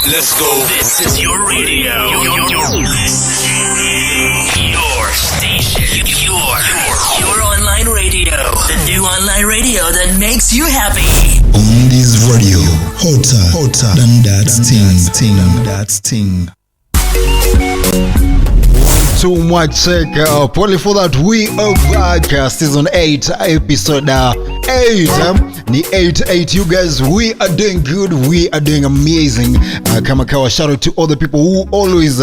Let's go. This is your radio. You're listening. Your station. Your online radio. The new online radio that makes you happy. Pondis Radio. Hotter than that sting. Too much Poli for that. We are back, season 8, episode 8. Ni 8. You guys, we are doing good. We are doing amazing. Kama kawa, shout out to all the people who always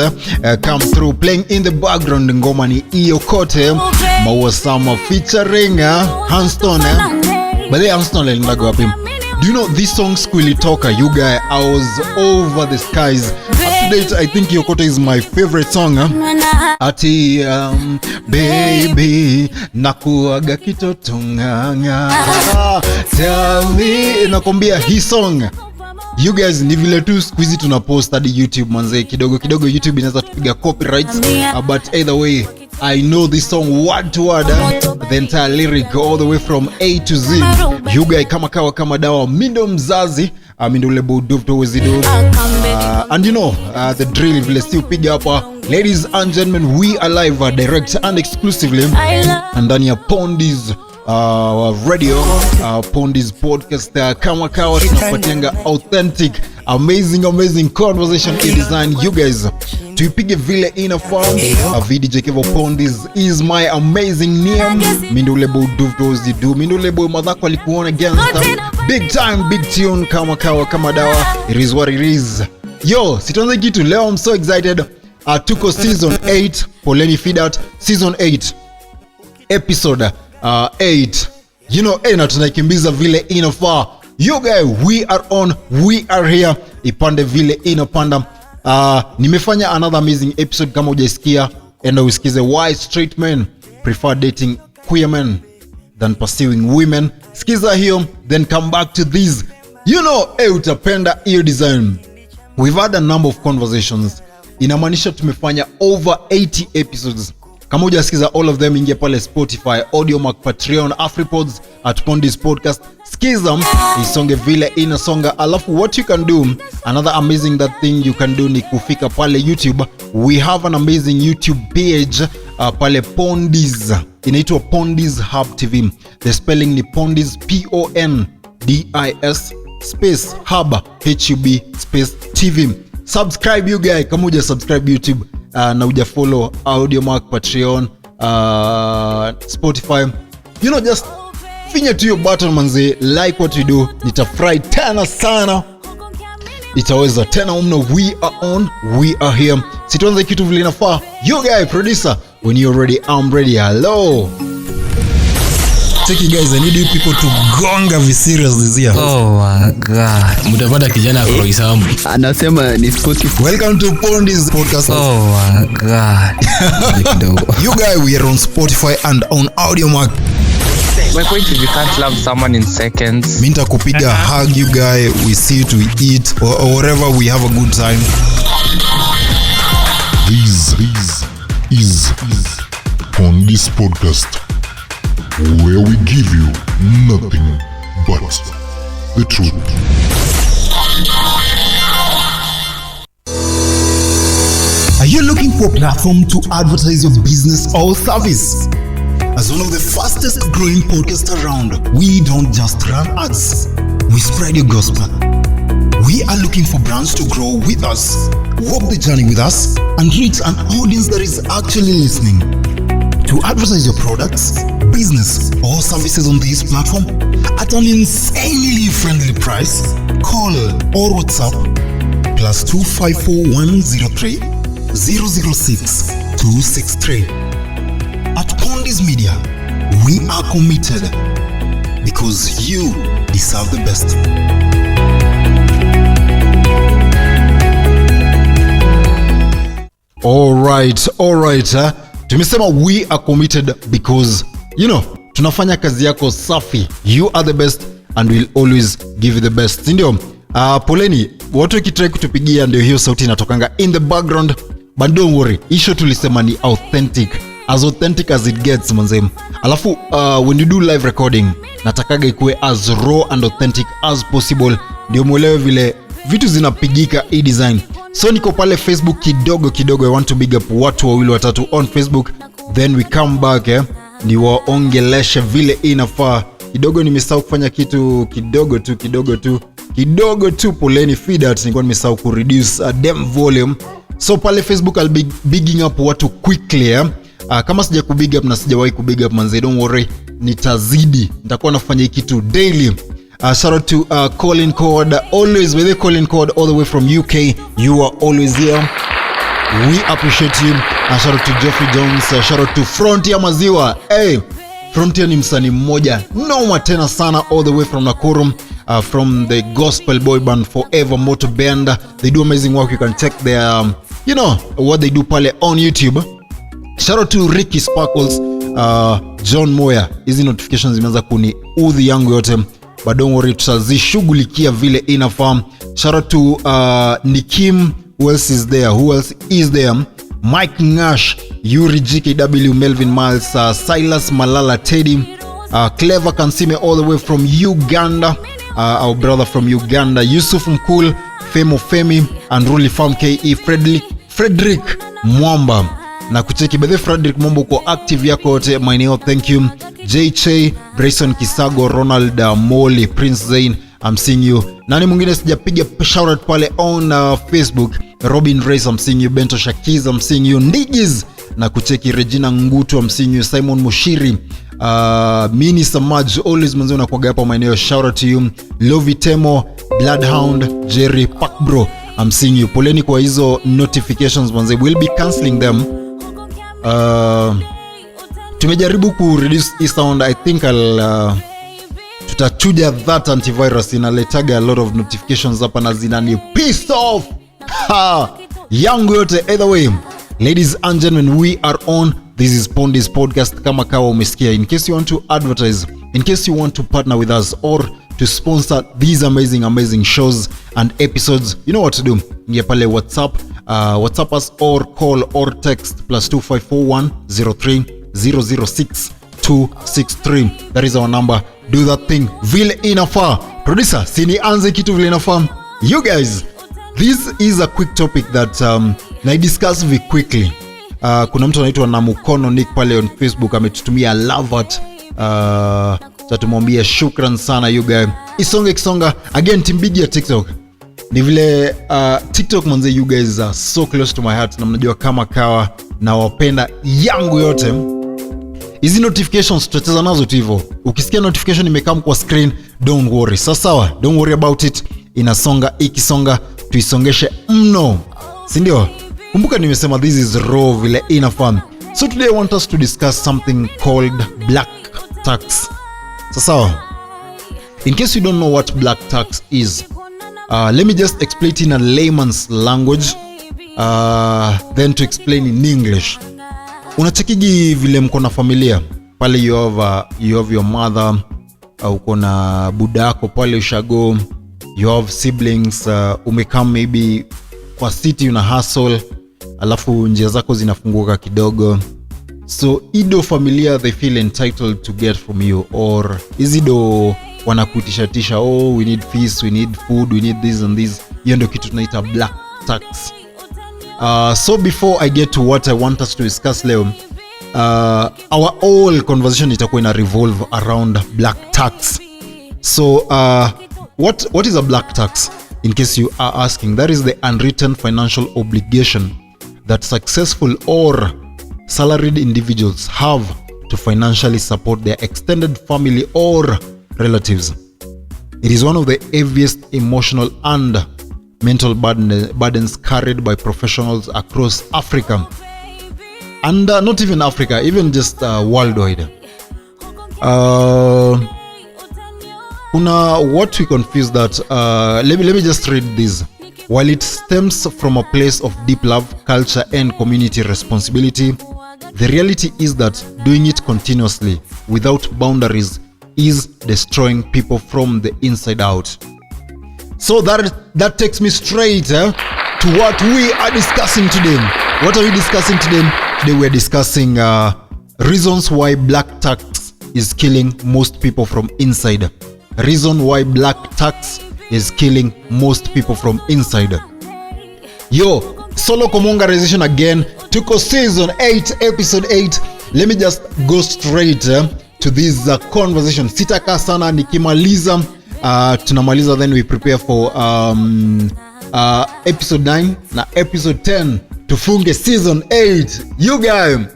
come through playing in the background. Ngoma ni iyo kote Maua Sama featuring Hanston. But they Hanston ndago wapi. Do you know this song Squilly Talker? You guys, I was over the skies. Up to date, I think Yokoto is my favorite song. Ati baby nakuaga kitoto nganga. Tell me, nakwambia hii song. You guys, ni vile tu squeezy tunapost hadi YouTube manze, kidogo YouTube inaweza tupiga copyrights, but either way I know this song word to word, the entire lyric all the way from A to Z. You guys, kama kawa kama dawa, mindo mzazi, mindo lebo dufto wezido. And you know, the drill vile si upiga hapa. Ladies and gentlemen, we are live, direct and exclusively ndani ya Pondis radio, Pondis podcast. Kama kawa tunapatenga authentic, amazing conversation in design. You guys, tuipige vile inafaa. VDJ Kevo Pondis is my amazing name. Mindulebo duftozi do. Mindulebo madhako alikuona gangsta. Big time, big tune. Kama kawa kama dawa. It is what it is. Yo, sitonze kitu leo. I'm so excited. Tuko season 8. Poleni Fidat season 8 episode 8. You know, na tunaikimbiza vile inafaa. You guys, we are on, we are here. Ipande vile inapanda. Nimefanya another amazing episode. Kama hujaisikia, enda usikize why straight men prefer dating queer men than pursuing women. Sikiza hiyo, then come back to this. You know, utapenda hiyo design. We've had a number of conversations. Inamaanisha tumefanya over 80 episodes. Kama hujasikiza all of them, ingia pale Spotify, Audiomack, Patreon, Afripods, at Pondis podcast. Skiza isonge vile inasonga. Alafu what you can do, another amazing that thing you can do ni kufika pale YouTube. We have an amazing YouTube page pale Pondis. Inaitwa Pondis Hub TV. The spelling ni Pondis, Pondis space Hub HUB space TV. Subscribe you guys kama huja subscribe YouTube na huja follow Audiomack, Patreon, Spotify. You know, just finya to your button manze, like what we do. Nitafurahi tena sana. Itaweza tena umno. We are on, we are here. Sitonze kitu vile inafaa. You guys, producer, when you're ready, I'm ready. Hello. Take you guys, I need you people to gonga vi serious this year. Oh my god. Mutapata kijana Kroisamu. Anasema ni Spotify. Welcome to Pondis podcast. Oh my god. You guys, we are on Spotify and on Audiomack. My point is, you can't love someone in seconds. Minta kupiga hug you guys, we sit, we eat, or wherever we have a good time. This is Pondis podcast, where we give you nothing but the truth. Are you looking for a platform to advertise your business or service? As one of the fastest growing podcasts around, we don't just run ads, we spread your gospel. We are looking for brands to grow with us, walk the journey with us, and reach an audience that is actually listening. To advertise your products, business, or services on this platform at an insanely friendly price, call or WhatsApp +254 103 006 263. At Pondis Media, we are committed because you deserve the best. All right. Tumesema we are committed because, you know, tunafanya kazi yako safi. You are the best and we'll always give you the best. Ndio, poleni, watu wakitrai kutupigia ndio hiyo sauti inatokanga in the background. But don't worry, isho tulisema ni authentic as it gets manze. Alafu when you do live recording, natakaga ikuwe as raw and authentic as possible. Ndio mwelewe vile vitu zinapigika hii design. So niko pale Facebook kidogo kidogo, I want to big up watu wawili watatu on Facebook, then we come back ni waongeleshe vile inafaa. Kidogo nimesahau kufanya kitu kidogo tu, poleni feedback, nilikuwa nimesahau ku reduce dem volume. So pale Facebook I'll be bigging up watu quickly kama sija ku big up na sijawahi ku big up manze, don't worry, nitakuwa nafanya kitu daily. Shout out to Colin Code, always with the Colin Code all the way from UK, you are always here, we appreciate you. Shout out to Jeffrey Jones, shout out to Frontier Maziwa. Hey, Frontier ni msanii mmoja noma tena sana, all the way from Nakuru, from the gospel boy band Forever Motor Band. They do amazing work, you can check their what they do pale on YouTube. Shout out to Ricky Sparkles, John Moya. Hizi notifications zimeanza kuni udhi yangu yote, but don't worry, tutazishughulikia vile inafaa. Shout out to Nikim, who else is there? Mike Nash, Yuri GKW, Melvin Miles, Silas Malala Teddy, Clever Kansime all the way from Uganda, our brother from Uganda, Yusuf Mkul, Femo Femi, and Ruli Farm KE, Frederick Mwamba. Na kucheki bedhe Frederick Mwamba uko active yako yote maeneo, thank you. JJ, Bryson Kisago, Ronald Moli, Prince Zain, I'm seeing you. Nani mwingine sijapiga shout out pale on Facebook? Robin Race, I'm seeing you. Bento Shakiz, I'm seeing you. Ndigis na kucheki. Regina Ngutu, I'm seeing you. Simon Mushiri, Mini Samaj, always manzo unakuaga hapa maeneo, shout out to you. Lovi Temo, Bloodhound, Jerry Pack bro, I'm seeing you. Poleni kwa hizo notifications manze, we'll be cancelling them. Tumejaribu ku reduce hii sound, I think tutachuja that antivirus inaletaga a lot of notifications hapa na zinani piss off yangu yote. Either way, ladies and gentlemen, we are on. This is Pondis podcast. Kama kawa umesikia, in case you want to advertise, in case you want to partner with us or to sponsor these amazing shows and episodes, you know what to do. Ingia pale WhatsApp us or call or text +254 103 006 263. That is our number. Do that thing vile inafaa. Producer, sinianze kitu vile inafaa. You guys, this is a quick topic that na discuss very quickly. Kuna mtu anaitwa Namukono Nick pale on Facebook ametutumia love heart. Tatumwambia shukran sana you guys. Isonga again, timbigia TikTok. Ni vile TikTok manze, you guys are so close to my heart, na mnajua kama kawa na wapenda yangu yote. Hizi notifications tutacheza nazo tu hivyo. Ukisikia notification imekam kwa screen, don't worry. Sawa, don't worry about it. Inasonga, ikisonga tuisongeshe mno, si ndio? Kumbuka nimesema this is raw vile inafaa. So today I want us to discuss something called black tax. Sawa. In case you don't know what black tax is, let me just explain it in a layman's language, then to explain in English. Unachekigi vile mko na familia pale, you have your mother, uko na buda yako pale ushago, you have siblings, umekam maybe kwa city una hustle, alafu njia zako zinafunguka kidogo. So ido familia they feel entitled to get from you, or izido wanakutishatisha, oh we need fees, we need food, we need this and this. Hiyo ndio kitu tunaita black tax. So before I get to what I want us to discuss leo, our whole conversation itakuwa ina revolve around black tax. So what is a black tax? In case you are asking, that is the unwritten financial obligation that successful or salaried individuals have to financially support their extended family or relatives. It is one of the heaviest emotional and mental burdens carried by professionals across Africa, and not even Africa, even just worldwide. What we confuse that, let me just read this. While it stems from a place of deep love, culture and community responsibility, the reality is that doing it continuously without boundaries is destroying people from the inside out. So that takes me straight to what we are discussing today. What are we discussing today? Today we are discussing reasons why black tax is killing most people from inside. Reason why black tax is killing most people from inside. Yo, solo commongarization again. Tuko season 8, episode 8. Let me just go straight to this conversation. Sitaka sana nikimaliza. Tunamaliza, then we prepare for episode 9 na episode 10. Tufunge season 8. You guys.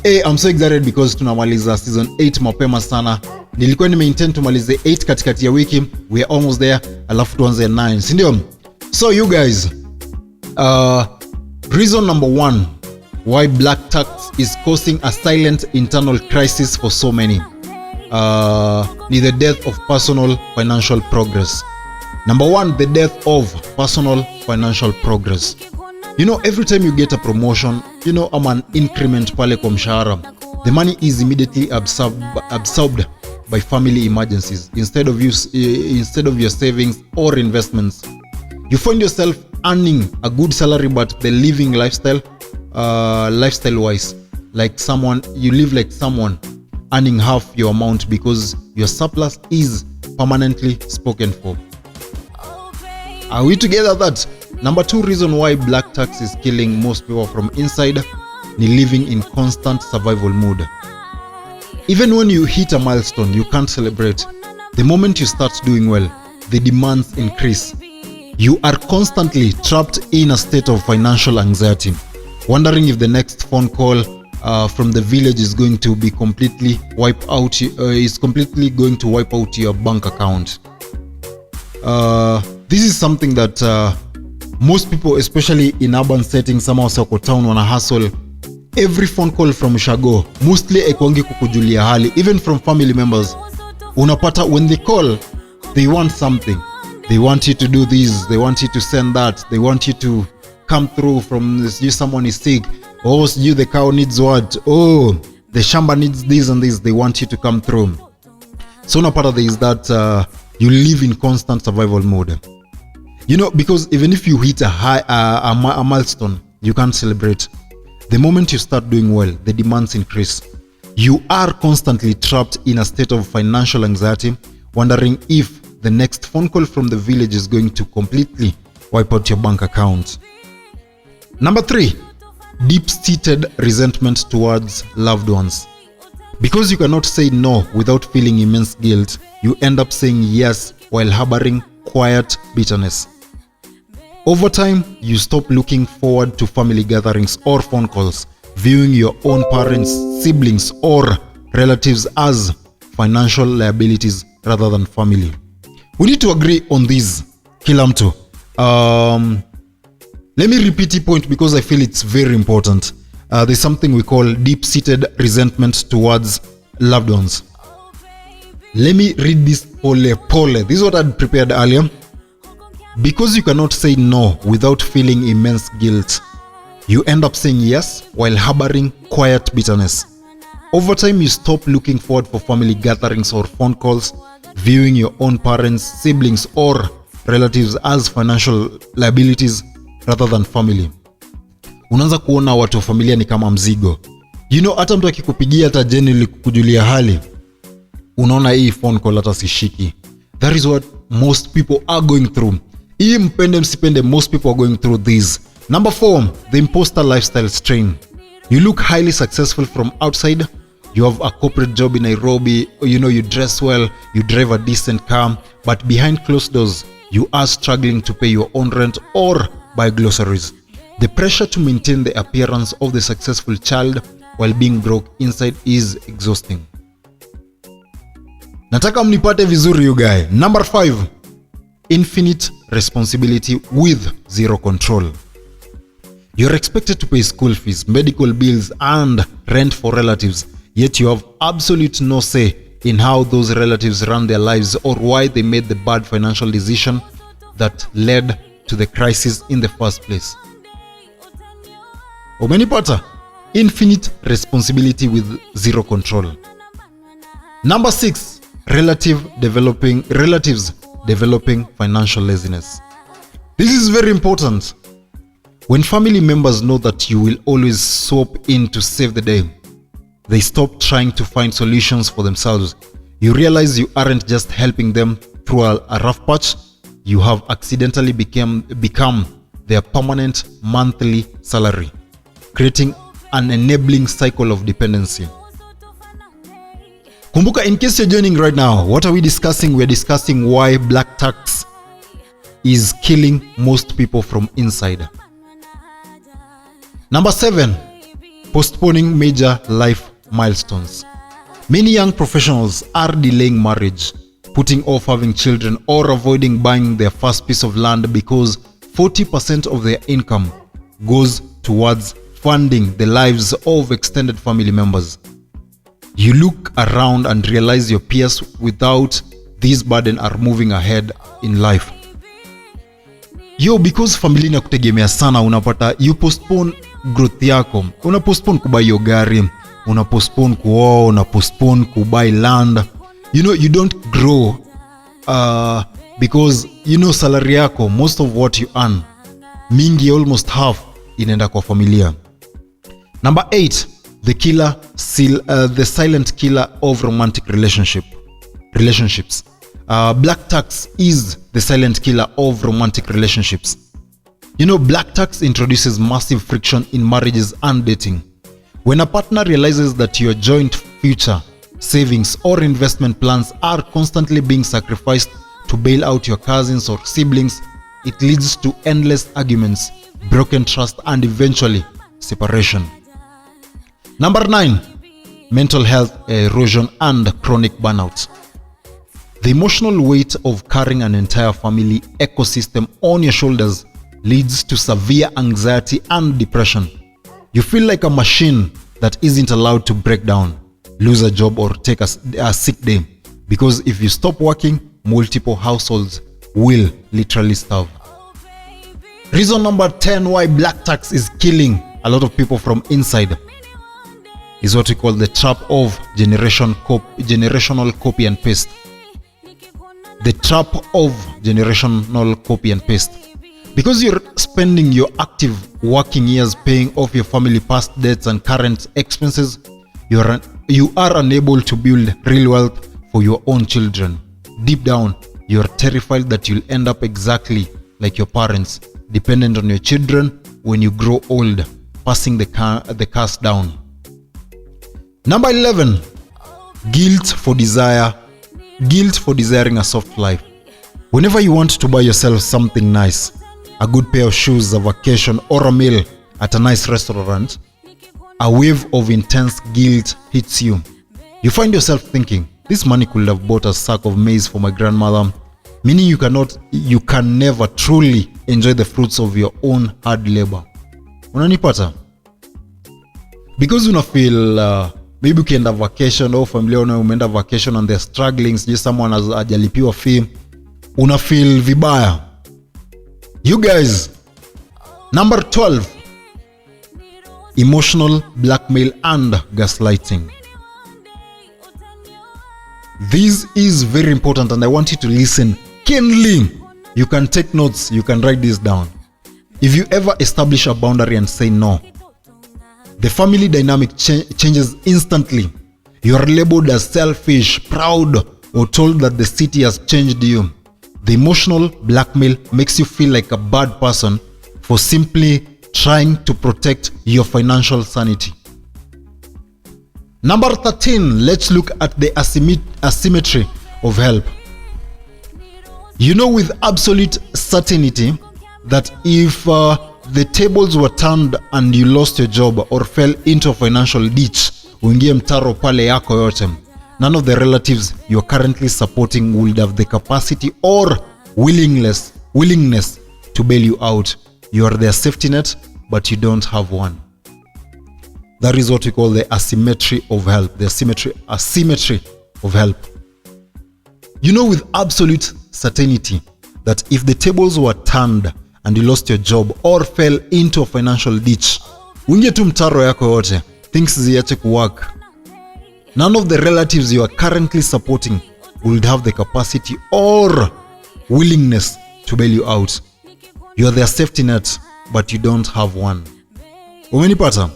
Hey, I'm so excited because tunamaliza season 8 mapema sana. Nilikuwa nimeintend tumalize 8 katikati ya wiki. We are almost there. Alafu tuanze 9. Si ndio? So you guys, reason number 1 why black tax is causing a silent internal crisis for so many. Ni the death of personal financial progress. Number 1, the death of personal financial progress. You know, every time you get a promotion, you know, an increment pale kwa mshahara, the money is immediately absorbed by family emergencies instead of your savings or investments. You find yourself earning a good salary, but the living lifestyle wise, like someone, you live like someone earning half your amount because your surplus is permanently spoken for. Are we together? That number 2 reason why black tax is killing most people from inside, ni living in constant survival mode. Even when you hit a milestone, you can't celebrate. The moment you start doing well, the demands increase. You are constantly trapped in a state of financial anxiety, wondering if the next phone call from the village is going to be completely wipe out your bank account. This is something that most people, especially in urban settings, some of Soko town, wanna hustle. Every phone call from Shago, mostly ekwangi kukujulia hali, even from family members. Unapata when they call, they want something. They want you to do this, they want you to send that, they want you to come through from this. You, someone is sick, oh, you, the cow needs what, oh, the shamba needs this and this, they want you to come through. So now part of this is that you live in constant survival mode. You know, because even if you hit a milestone, you can't celebrate. The moment you start doing well, the demands increase. You are constantly trapped in a state of financial anxiety, wondering if the next phone call from the village is going to completely wipe out your bank account. Number 3, deep-seated resentment towards loved ones. Because you cannot say no without feeling immense guilt, you end up saying yes while harboring quiet bitterness. Over time, you stop looking forward to family gatherings or phone calls, viewing your own parents, siblings, or relatives as financial liabilities rather than family. We need to agree on this, kila mtu. Let me repeat the point because I feel it's very important. There's something we call deep-seated resentment towards loved ones. Let me read this pole. This is what I'd prepared earlier. Because you cannot say no without feeling immense guilt, you end up saying yes while harboring quiet bitterness. Over time, you stop looking forward for family gatherings or phone calls, viewing your own parents, siblings, or relatives as financial liabilities rather than family. Unaanza kuona watu wa familia ni kama mzigo. You know, hata mtu akikupigia hata genuinely kukujulia hali, unaona hii phone call hata sishiki. That is what most people are going through. Hii mpende msipende, most people are going through this. Number 4, the imposter lifestyle strain. You look highly successful from outside. You have a corporate job in Nairobi, you know, you dress well, you drive a decent car, but behind closed doors, you are struggling to pay your own rent or buy groceries. The pressure to maintain the appearance of the successful child while being broke inside is exhausting. Nataka mnipate vizuri you guy. Number 5, infinite responsibility with zero control. You're expected to pay school fees, medical bills, and rent for relatives, yet you have absolute no say in how those relatives run their lives or why they made the bad financial decision that led to the crisis in the first place. Umenipata? Infinite responsibility with zero control. Number 6, relatives developing financial laziness. This is very important. When family members know that you will always swoop in to save the day, they stop trying to find solutions for themselves. You realize you aren't just helping them through a rough patch, you have accidentally become their permanent monthly salary, creating an enabling cycle of dependency. Kumbuka, in case you're joining right now, what are we discussing? We're discussing why black tax is killing most people from inside. Number 7, postponing major life milestones. Many young professionals are delaying marriage, putting off having children, or avoiding buying their first piece of land because 40% of their income goes towards funding the lives of extended family members. You look around and realize your peers without this burden are moving ahead in life. Because familia inakutegemea sana, unapata you postpone growth yako. Una postpone kubuy your gari, una postpone kuoa, una postpone kubuy land. You don't grow because salary yako, most of what you earn, mingi almost half inaenda kwa familia. Number 8, the silent killer of romantic relationships. Black tax is the silent killer of romantic relationships. Black tax introduces massive friction in marriages and dating. When a partner realizes that your joint future savings or investment plans are constantly being sacrificed to bail out your cousins or siblings, it leads to endless arguments, broken trust, and eventually separation. Number 9, mental health erosion and chronic burnout. The emotional weight of carrying an entire family ecosystem on your shoulders leads to severe anxiety and depression. You feel like a machine that isn't allowed to break down, lose a job, or take a sick day, because if you stop working, multiple households will literally starve. Reason number 10 why black tax is killing a lot of people from inside is what we call the trap of generational copy and paste. The trap of generational copy and paste. Because you're spending your active working years paying off your family past debts and current expenses, you are unable to build real wealth for your own children. Deep down, you're terrified that you'll end up exactly like your parents, dependent on your children when you grow old, passing the curse down. Number 11, guilt for desiring a soft life. Whenever you want to buy yourself something nice, a good pair of shoes, a vacation, or a meal at a nice restaurant, a wave of intense guilt hits you. You find yourself thinking, this money could have bought a sack of maize for my grandmother, meaning you can never truly enjoy the fruits of your own hard labor. Unanipata? Because you feel maybe ukienda vacation au familia umeenda vacation and they're struggling, just someone has ajalipiwa fee, una feel vibaya. You guys, number 12, emotional blackmail and gaslighting. This is very important and I want you to listen keenly. You can take notes, you can write this down. If you ever establish a boundary and say no, the family dynamic changes instantly. You are labeled as selfish, proud, or told that the city has changed you. The emotional blackmail makes you feel like a bad person for simply trying to protect your financial sanity. Number 13, let's look at the asymmetry of help. With absolute certainty that if the tables were turned and you lost your job or fell into a financial ditch, uingie mtaro pale yako yote, none of the relatives you're currently supporting would have the capacity or willingness to bail you out. You are their safety net, but you don't have one. That is what we call the asymmetry of help. The asymmetry of help. With absolute certainty that if the tables were turned and you lost your job or fell into a financial ditch, uingie tu mtaro yako yote, things ziache kuwork. None of the relatives you are currently supporting would have the capacity or willingness to bail you out. You are their safety net, but you don't have one. Umenipata?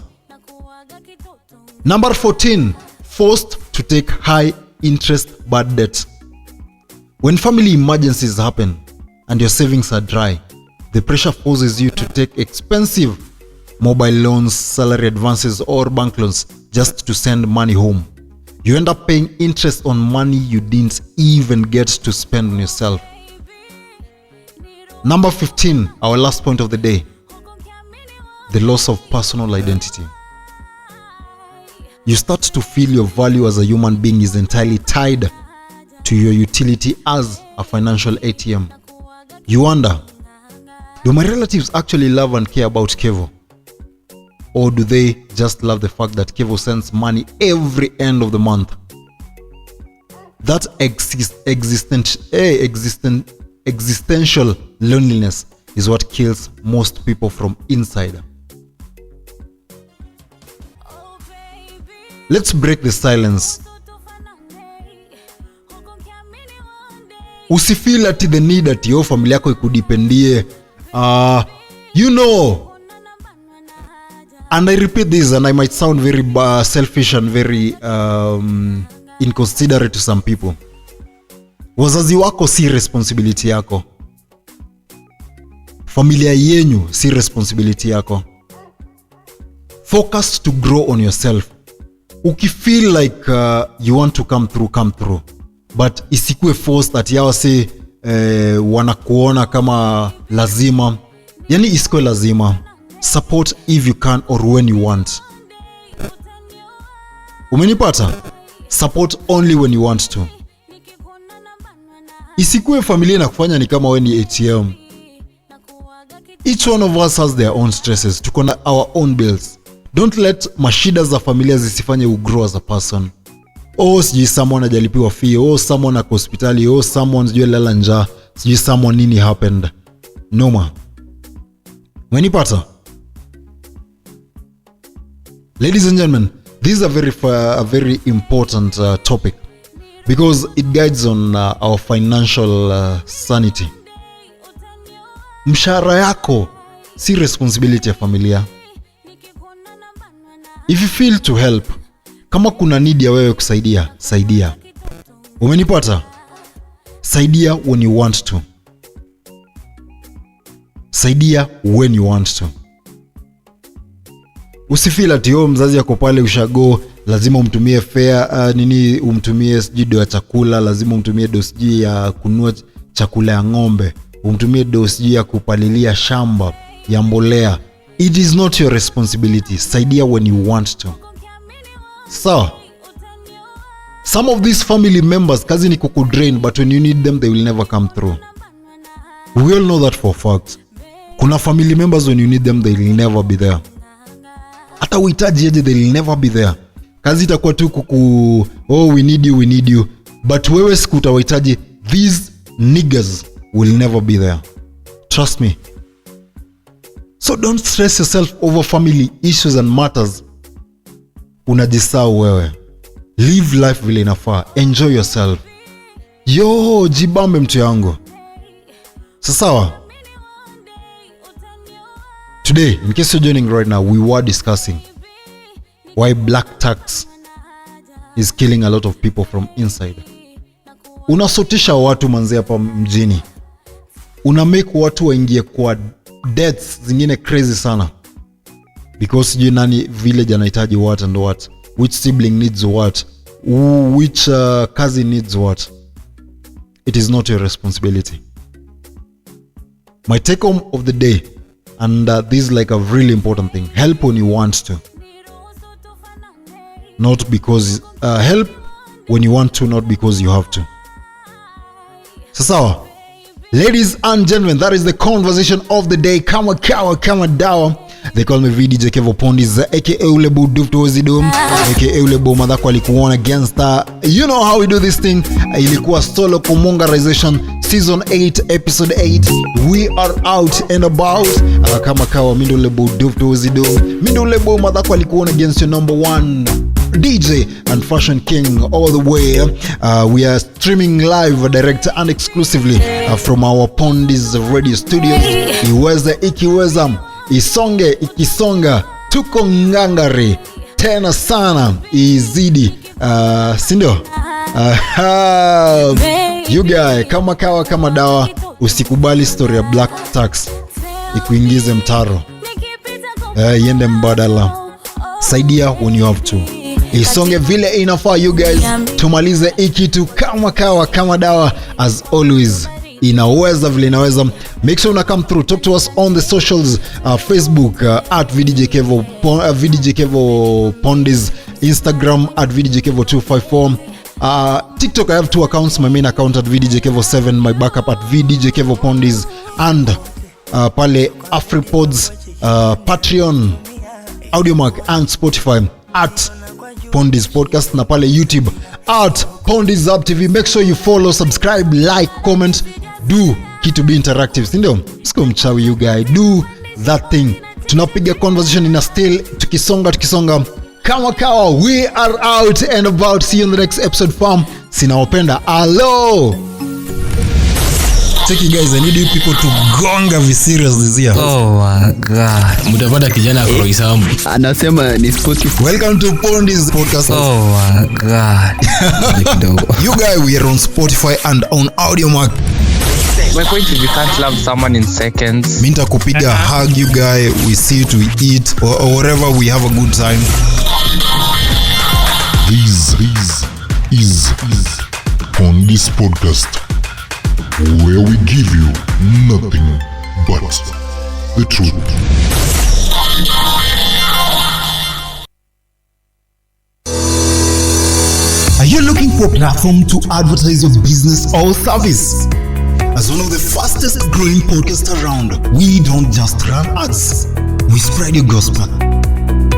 Number 14, forced to take high interest bad debt. When family emergencies happen and your savings are dry, the pressure forces you to take expensive mobile loans, salary advances, or bank loans just to send money home. You end up paying interest on money you didn't even get to spend on yourself. Number 15, our last point of the day, the loss of personal identity. You start to feel your value as a human being is entirely tied to your utility as a financial ATM. You wonder, do my relatives actually love and care about Kevo? Or do they just love the fact that Kevo sends money every end of the month? That existential loneliness is what kills most people from inside. Let's break the silence. Usifeel ati the need ati yo familia yako ikudependie. You know. And I repeat this, and I might sound very selfish and very inconsiderate to some people. Wazazi wako si responsibility yako. Familia yenyu si responsibility yako. Focus to grow on yourself. Ukifeel like you want to come through. But isikue forced that yawa say wanakuona kama lazima. Yani isikue lazima. Support if you can or when you want. Umenipata? Support only when you want to. Isikue familia na kufanya ni kama we ni ATM. Each one of us has their own stresses. Tuko na our own bills. Don't let mashida za familia zisifanye you grow as a person. Sijui someone ajalipiwa fee, someone ako hospitali, someone sijui lala njaa, sijui someone nini happened. No ma. Umenipata? Ladies and gentlemen, this is a very important topic because it guides on our financial sanity. Mshahara yako si responsibility ya familia. If you feel to help, kama kuna need ya wewe kusaidia, saidia. Umenipata? Saidia when you want to. Saidia when you want to. Usifeel ati mzazi yako pale ushago, lazima umtumie fare, umtumie sijui ya chakula, lazima umtumie dosiji ya kununua chakula ya ng'ombe, umtumie dosiji ya kupalilia shamba, ya mbolea. It is not your responsibility. Saidia when you want to. So, some of these family members, kazi ni kukudrain, but when you need them, they will never come through. We all know that for a fact. Kuna family members, when you need them, they will never be there. Hata uhitaji aje, they will never be there. Kazi itakuwa tu we need you. But wewe siku utawahitaji, these niggas will never be there. Trust me. So don't stress yourself over family issues and matters. Unajisahau wewe. Live life vile inafaa. Enjoy yourself. Jibambe mtu yangu. Sawa. Today, in case you're joining right now, we were discussing why black tax is killing a lot of people from inside. Unasotisha watu manzi hapa mjini. Make watu waingie kwa deaths zingine crazy sana. Because sijui nani village anahitaji what and what. Which sibling needs what. Which cousin needs what. It is not your responsibility. My take home of the day, and this is like a really important thing. Help when you want to. Not because... help when you want to, not because you have to. Sawa. Ladies and gentlemen, that is the conversation of the day. Kama dawa. They call me VDJ Kevo Pondis, aka Ulebo Duftozido, aka Ulebo Madako alikuona gangster. You know how we do this thing. Ilikuwa solo kumongarization season 8 episode 8. We are out and about. Kama kawa mindo Ulebo Duftozido, mindo Ulebo Madako alikuona against your number 1 DJ and fashion king all the way. We are streaming live, direct and exclusively from our Pondis radio studios. Iweze ikiweza, isonge ikisonga, tuko ngangari tena sana, izidi sindio? You guy, kama kawa kama dawa, usikubali story ya black tax ikuingize mtaro. Iende mbadala. Saidia when you have to. Isonge vile inafaa you guys. Tumalize ikitu kama kawa kama dawa as always. Inaweza vile inaweza. Make sure una come through. Talk to us on the socials. Facebook at VDJKevo, VDJKevo Pondis, Instagram at VDJKevo254. TikTok, I have 2 accounts. My main account at VDJKevo7, my backup at VDJKevo Pondis, and pale AfriPods, Patreon, Audiomark and Spotify at Pondis Podcast, na pale YouTube at Pondis Up TV. Make sure you follow, subscribe, like, comment, do kitu be interactive, sindio? Siku mchawi you guy, do that thing. Tunapiga conversation in a still, tukisonga kama kawa. We are out and about. See you in the next episode, fam. Sinaopenda. Hello. Take you guys, I need you people to gonga vi serious this year. Oh my god. Mutapata kijana akroisambu. Anasema ni Spotify. Welcome to Pondis Podcast. Oh my god. You guys, we are on Spotify and on Audiomark. My point is you can't love someone in seconds. Minta kupiga hug you guy. We sit, we eat, or wherever we have a good time. This is Pondis Podcast, where we give you nothing but the truth. Are you looking for a platform to advertise your business or service? As one of the fastest growing podcasts around, we don't just run ads, we spread your gospel.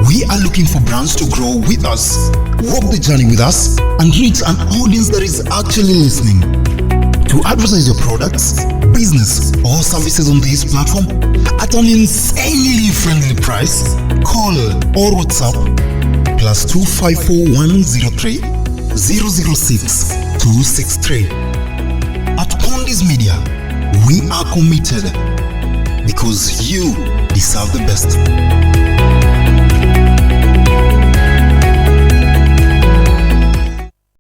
We are looking for brands to grow with us, walk the journey with us, and reach an audience that is actually listening. To advertise your products, business, or services on this platform at an insanely friendly price, call or WhatsApp +254 103 006 263. At Pondis Media, we are committed because you deserve the best.